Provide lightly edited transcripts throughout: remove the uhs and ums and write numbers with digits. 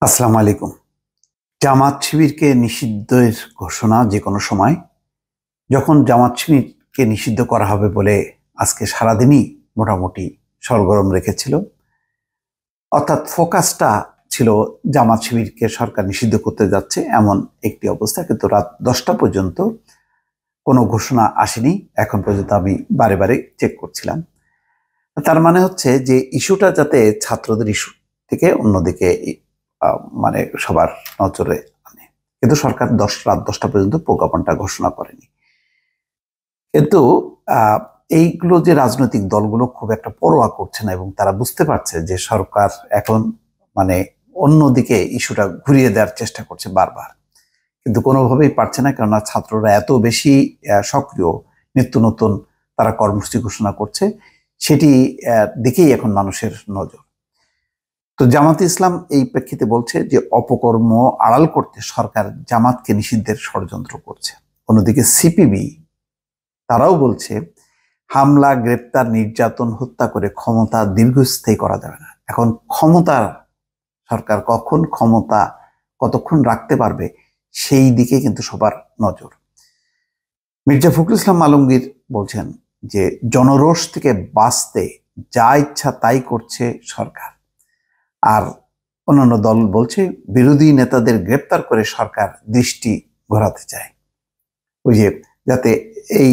আসসালামু আলাইকুম। জামাত শিবিরকে নিষিদ্ধের ঘোষণা যে কোনো সময়, যখন জামাত শিবিরকে নিষিদ্ধ করা হবে বলে আজকে সারাদিনই মোটামুটি সরগরম রেখেছিল, অর্থাৎ ফোকাসটা ছিল জামাত শিবিরকে সরকার নিষিদ্ধ করতে যাচ্ছে এমন একটি অবস্থা। কিন্তু রাত 10টা পর্যন্ত কোনো ঘোষণা আসেনি। এখন পর্যন্ত আমি বারে বারে চেক করছিলাম। তার মানে হচ্ছে যে ইস্যুটা যাতে ছাত্রদের ইস্যু থেকে অন্যদিকে মানে সবার নজরে আনে। কিন্তু সরকার রাত 10টা পর্যন্ত প্রজ্ঞাপনটা ঘোষণা করেনি। কিন্তু এইগুলো যে রাজনৈতিক দলগুলো খুব একটা পরোয়া করছে না, এবং তারা বুঝতে পারছে যে সরকার এখন মানে অন্যদিকে ইস্যুটা ঘুরিয়ে দেওয়ার চেষ্টা করছে বারবার, কিন্তু কোনোভাবেই পারছে না। কেননা ছাত্ররা এত বেশি সক্রিয়, নিত্য নতুন তারা কর্মসূচি ঘোষণা করছে, সেটি দিকেই এখন মানুষের নজর। তো জামাত ইসলাম এই প্রেক্ষিতে বলছে যে অপকর্ম আড়াল করতে সরকার জামাতকে নিষিদ্ধের ষড়যন্ত্র করছে। অন্যদিকে সিপিবি তারাও বলছে হামলা, গ্রেপ্তার, নির্যাতন, হত্যা করে ক্ষমতা দীর্ঘস্থায়ী করা যাবে না। এখন সরকার ক্ষমতা কতক্ষণ রাখতে পারবে, সেই দিকে কিন্তু সবার নজর। মির্জা ফখরুল ইসলাম আলমগীর বলছেন যে জনরোষ থেকে বাঁচতে যা ইচ্ছা তাই করছে সরকার। আর অন্যান্য দল বলছে বিরোধী নেতাদের গ্রেপ্তার করে সরকার দৃষ্টি ঘোরাতে চায়, ওই যে যাতে এই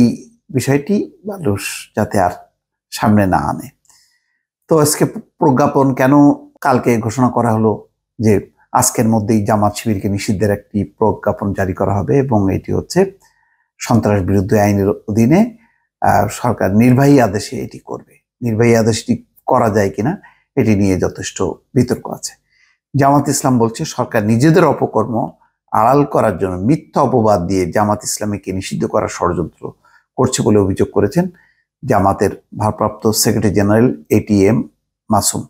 বিষয়টি মানুষ যাতে আর সামনে না আনে। তো আজকে প্রজ্ঞাপন কেন কালকে ঘোষণা করা হলো যে আজকের মধ্যেই জামাত শিবিরকে নিষিদ্ধের একটি প্রজ্ঞাপন জারি করা হবে, এবং এটি হচ্ছে সন্ত্রাস বিরোধী আইনের অধীনে সরকার নির্বাহী আদেশে এটি করবে। নির্বাহী আদেশটি করা যায় কিনা এটি নিয়ে যথেষ্ট বিতর্ক আছে। জামাত ইসলাম বলছে সরকার নিজেদের অপকর্ম আড়াল করার জন্য মিথ্যা অপবাদ দিয়ে জামাত ইসলামীকে নিষিদ্ধ করার ষড়যন্ত্র করছে বলে অভিযোগ করেছেন জামাতের ভারপ্রাপ্ত সেক্রেটারি জেনারেল এটিএম মাসুম।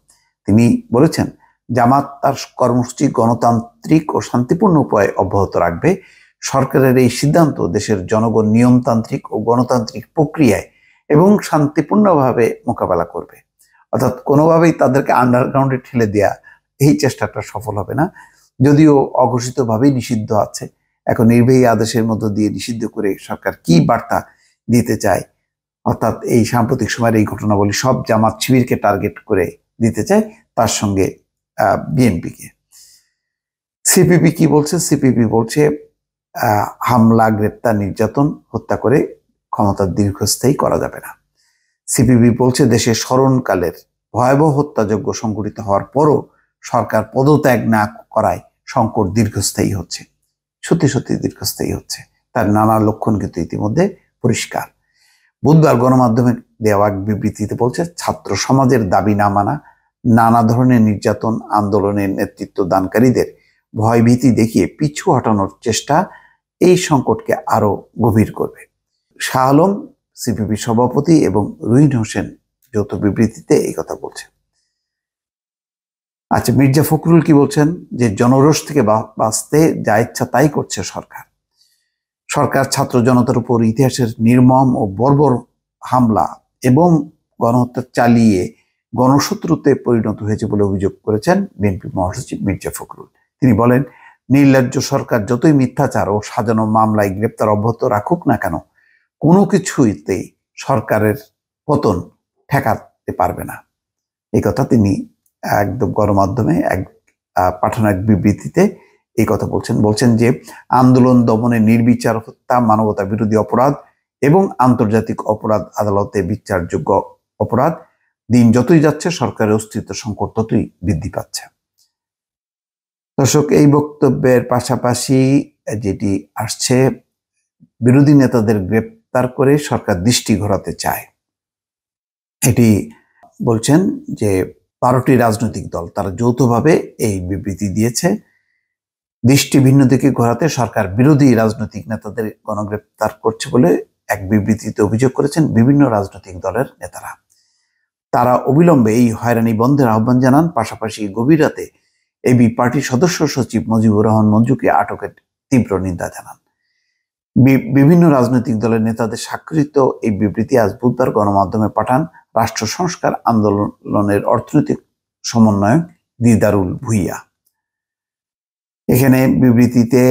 তিনি বলেছেন জামাত তার কর্মসূচি গণতান্ত্রিক ও শান্তিপূর্ণ উপায়ে অব্যাহত রাখবে। সরকারের এই সিদ্ধান্ত দেশের জনগণ নিয়মতান্ত্রিক ও গণতান্ত্রিক প্রক্রিয়ায় এবং শান্তিপূর্ণভাবে মোকাবেলা করবে। অর্থাৎ কোনোভাবেই তাদেরকে আন্ডারগ্রাউন্ডে ঠেলে দেওয়া, এই চেষ্টাটা সফল হবে না। যদিও অঘোষিতভাবেই নিষিদ্ধ আছে, এখন নির্বাহী আদেশের মধ্য দিয়ে নিষিদ্ধ করে সরকার কি বার্তা দিতে চায়, অর্থাৎ এই সাম্প্রতিক সময়ের এই ঘটনাবলী সব জামাত শিবিরকে টার্গেট করে দিতে চায়, তার সঙ্গে বিএনপিকে। সিপিবি কি বলছে? সিপিবি বলছে হামলা, গ্রেপ্তার, নির্যাতন, হত্যা করে ক্ষমতা দীর্ঘস্থায়ী করা যাবে না। সিপিবি বলছে দেশের স্মরণকালের ভয়াবহ হত্যাযজ্ঞ সংঘটিত হওয়ার পরও সরকার পদত্যাগ না করায় সংকট দীর্ঘস্থায়ী হচ্ছে। সত্যি সত্যি দীর্ঘস্থায়ী হচ্ছে, তার নানা লক্ষণ কিন্তু ইতিমধ্যে পরিষ্কার। বুধবার গণমাধ্যমে দেওয়া এক বিবৃতিতে বলছে ছাত্র সমাজের দাবি না মানা, নানা ধরনের নির্যাতন, আন্দোলনের নেতৃত্ব দানকারীদের ভয়ভীতি দেখিয়ে পিছু হটানোর চেষ্টা এই সংকটকে আরো গভীর করবে। শাহ আলম সিপিবি সভাপতি এবং রুহিন হোসেন যৌথ বিবৃতিতে এই কথা বলছে। আচ্ছা, মির্জা ফখরুল কি বলছেন? যে জনরোষ থেকে বাঁচতে যা ইচ্ছা তাই করছে সরকার। সরকার ছাত্র জনতার উপর ইতিহাসের নির্মম ও বর্বর হামলা এবং গণহত্যা চালিয়ে গণশত্রুতে পরিণত হয়েছে বলে অভিযোগ করেছেন বিএনপি মহাসচিব মির্জা ফখরুল। তিনি বলেন নির্লজ্জ সরকার যতই মিথ্যাচার ও সাজানো মামলায় গ্রেপ্তার অব্যাহত রাখুক না কেন, কোনো কিছুতেই সরকারের পতন ঠেকাতে পারবে না। এই কথা তিনি একদম গণমাধ্যমে পাঠানো এক বিবৃতিতে এই কথা বলছেন যে আন্দোলন দমনে নির্বিচার হত্যা মানবতা বিরোধী অপরাধ এবং আন্তর্জাতিক অপরাধ আদালতে বিচারযোগ্য অপরাধ। দিন যতই যাচ্ছে সরকারের অস্তিত্ব সংকট ততই বৃদ্ধি পাচ্ছে। দর্শক, এই বক্তব্যের পাশাপাশি যেটি আসছে, বিরোধী নেতাদের গ্রেপ্তার করে সরকার দৃষ্টি ঘোরাতে চায়, এটি বলছেন যে 12টি রাজনৈতিক দল তারা যৌথভাবে এই বিবৃতি দিয়েছে। দৃষ্টি ভিন্ন দিকে ঘোরাতে সরকার বিরোধী রাজনৈতিক নেতাদের গণগ্রেপ্তার করছে বলে এক বিবৃতিতে অভিযোগ করেছেন বিভিন্ন রাজনৈতিক দলের নেতারা। তারা অবিলম্বে এই হয়রানি বন্ধের আহ্বান জানান। পাশাপাশি গভীর রাতে এবি পার্টির সদস্য সচিব মুজিবুর রহমান মঞ্জুকে আটকের তীব্র নিন্দা জানান। বিভিন্ন রাজনৈতিক দলের নেতাদের স্বাক্ষরিত এই বিবৃতি আজ বুধবার গণমাধ্যমে পাঠান রাষ্ট্র সংস্কার আন্দোলনের অর্থনৈতিক সমন্বয়ক দিদারুল ভুইয়া। এখানে বিবৃতিতে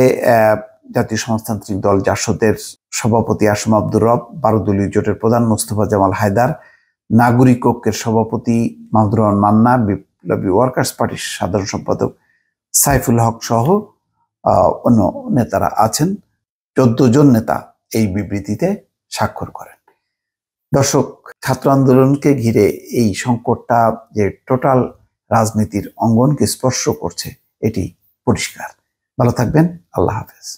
জাতীয় সমাজতান্ত্রিক দল জাসদের সভাপতি আসম আব্দুর রব, 12 দলীয় জোটের প্রধান মোস্তফা জামাল হায়দার, নাগরিক ঐক্যের সভাপতি মাহমুদুর রহমান মান্না, বিপ্লবী ওয়ার্কার্স পার্টির সাধারণ সম্পাদক সাইফুল হক সহ অন্য নেতারা আছেন। 14 জন নেতা এই বিবৃতিতে স্বাক্ষর করেন। দর্শক, ছাত্র আন্দোলনকে ঘিরে এই সংকটটা যে টোটাল রাজনীতির অঙ্গনকে স্পর্শ করছে এটি পরিষ্কার। ভালো থাকবেন। আল্লাহ হাফেজ।